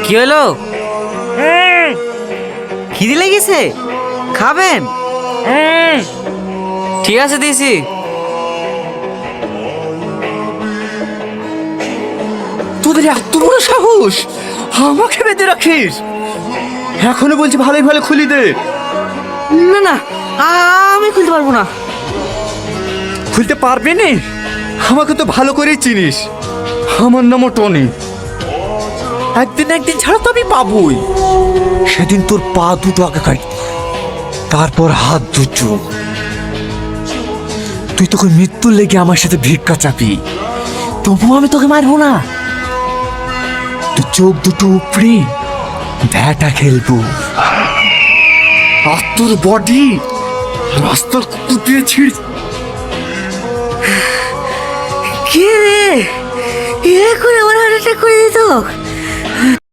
কি হলো? খিদে লেগেছে? খাবেন? ঠিক আছে, দিয়েছি। তোদের এত বড় সাহস, আমাকে বেঁধে রাখিস? এখনো বলছি ভালোই ভালো খুলি দে। না না, আমি খুলতে পারবো না। খুলতে পারবে না? আমাকে তো ভালো করেই চিনিস, আমার নামও টনি। একদিন ছাড়া তো আমি পাবই। সেদিন তোর পা দুটো আগে কাটবো, তারপর হাত দুটো। তুই তোকে মৃত্যুর লেগে আমার সাথে ভিক্ষা চাপি, তবু আমি তোকে মারবো না। তুই চোখ দুটো উপড়ে ব্যাটা খেলবো, আর তোর বডি রাস্তার কুটিয়ে ছিঁড়। কে রে? এ করে আমার হার্ট অ্যাটাক করে দিত।